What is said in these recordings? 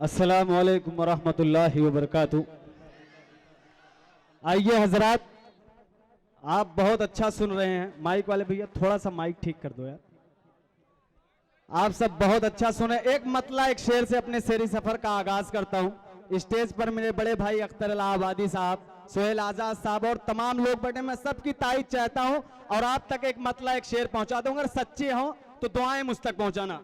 अस्सलामु अलैकुम वरहमतुल्लाहि वबरकातुहू। आइए हजरात, आप बहुत अच्छा सुन रहे हैं। माइक वाले भैया थोड़ा सा माइक ठीक कर दो यार। आप सब बहुत अच्छा सुने। एक मतला एक शेर से अपने शेरी सफर का आगाज करता हूँ। स्टेज पर मेरे बड़े भाई अख्तर इलाहाबादी साहब, सोहेल आजाद साहब और तमाम लोग बैठे। मैं सबकी तारीफ चाहता हूँ और आप तक एक मतला एक शेर पहुंचा दूंगा। अगर सच्चे हो तो दुआएं मुझ तक पहुंचाना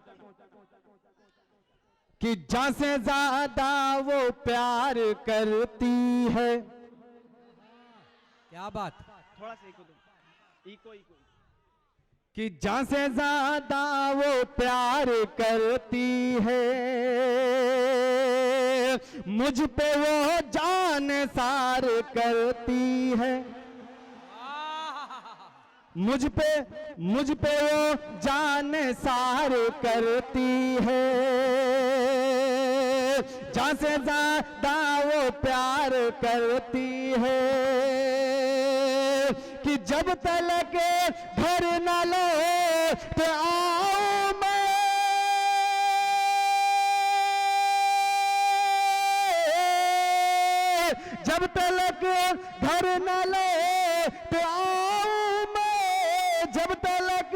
कि जान से ज्यादा वो प्यार करती है। क्या बात। थोड़ा सा इको कि जान से ज्यादा वो प्यार करती है, मुझ पे वो जान सार करती है। मुझ पे वो जान सार करती है। जान से ज्यादा वो प्यार करती है कि जब तक घर न लौट आऊं मैं, जब तक घर न लौट आऊं मैं, जब तक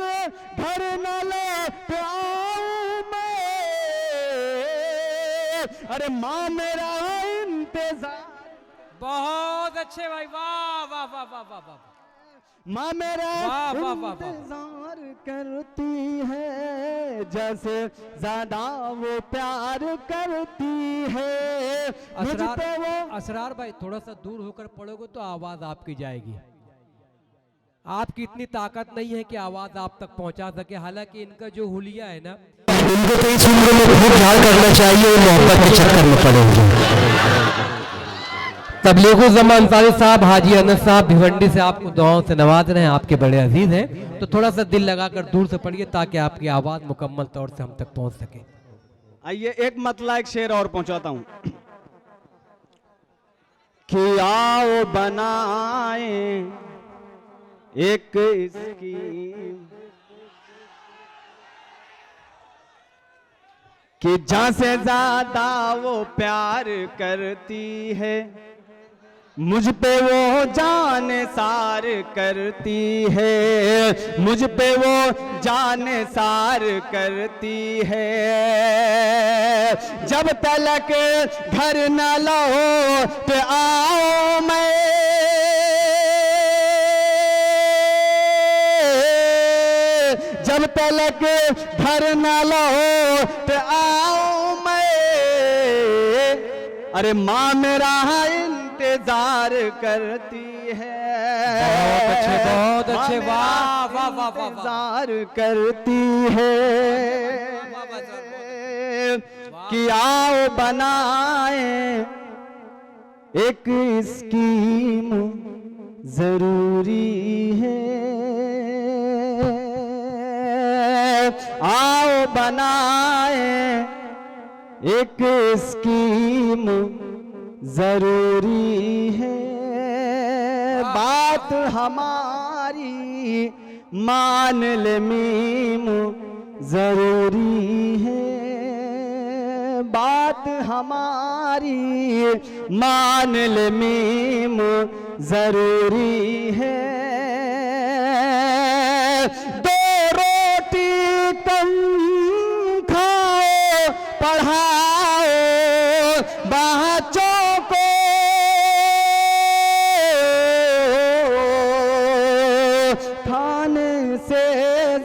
घर न लौट आऊं मैं, अरे माँ मेरा इंतजार। बहुत अच्छे भाई, वाह वाह वाह वाह वाह वाह। माँ मेरा वाह, वाह, वाह, वाह। इंतजार करती है, जैसे ज्यादा वो प्यार करती है। मुझ पे वो असरार भाई थोड़ा सा दूर होकर पढ़ोगे तो आवाज आपकी जाएगी। आपकी इतनी ताकत नहीं है कि आवाज आप तक पहुंचा सके। हालांकि इनका जो हुलिया है ना, इनको तो इस उम्र में खूब ध्यान करना चाहिए और मोहब्बत के चक्कर में पड़ेंगे। तबलीगो ज़मा अंसारी साहब, हाजी अनस साहब भिवंडी से आपको दुआओं से नवाज रहे हैं। आपके बड़े अजीज हैं, तो थोड़ा सा दिल लगाकर दूर से पढ़िए ताकि आपकी आवाज मुकम्मल तौर से हम तक पहुंच सके। आइए एक मतला एक शेर और पहुंचाता हूं कि आओ बनाए एक स्कीम कि जहां से ज्यादा वो प्यार करती है, मुझ पे वो जान सार करती है। मुझ पे वो जान सार करती है। जब तक घर न लौट आओ मैं, जब तक घर न लौट आओ मैं, अरे माँ मेरा इंतजार करती है। बहुत अच्छे, माँ वाह मेरा वाह वाह वाह वाह। इंतजार करती है कि आओ बनाए एक स्कीम जरूरी है। आओ बनाए एक स्कीम जरूरी है। बात हमारी मान ले मीम जरूरी है। बात हमारी मान ले मीम जरूरी है। दो रोटी कम खाओ, पढ़ाओ बच्चों को, खाने से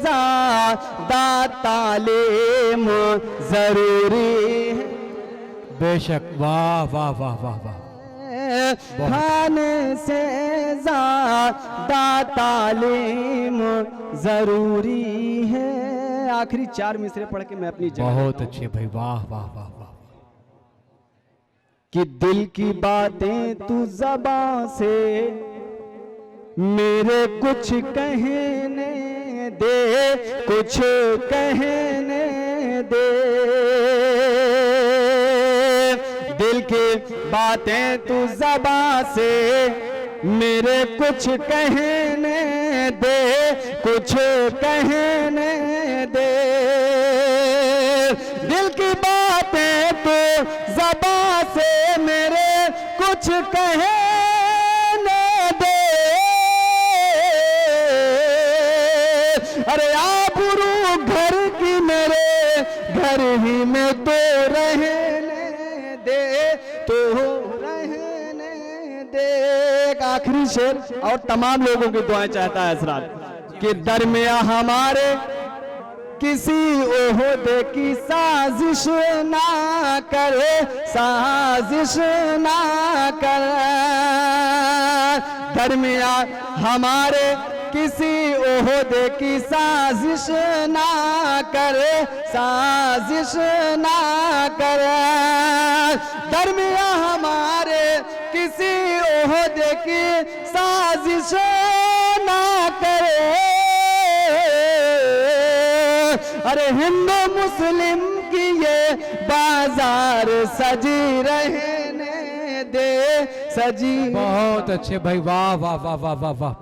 ज्यादा तालीम जरूरी है। बेशक, वाह वाह वाह वाह वाह। खाने से ज्यादा तालीम जरूरी है। आखिरी चार मिसरे पढ़ के मैं अपनी जगह बहुत अच्छे भाई, वाह वाह वाह वाह। कि दिल की बातें तू ज़बां से मेरे कुछ कहने दे, कुछ कहने दे। दिल की बातें तू ज़बां से मेरे कुछ कहने दे, कुछ कहने दे। दिल की बातें तो बाबा से मेरे कुछ कहने दे, अरे आबरू घर की मेरे घर ही में तो रहने दे, तो रहने दे। एक आखिरी शेर और तमाम लोगों की दुआएं चाहता है हजरात कि दरमिया हमारे किसी ओहदे की साजिश ना करे, साजिश ना करे। दरमिया हमारे किसी ओहदे की साजिश ना करे, साजिश ना करे। दरमिया हमारे किसी ओहदे की साजिश ना करे। अरे हिंदू मुस्लिम की ये बाजार सजी रहने दे, सजी। बहुत अच्छे भाई, वाह वाह वाह वाह वाह वाह।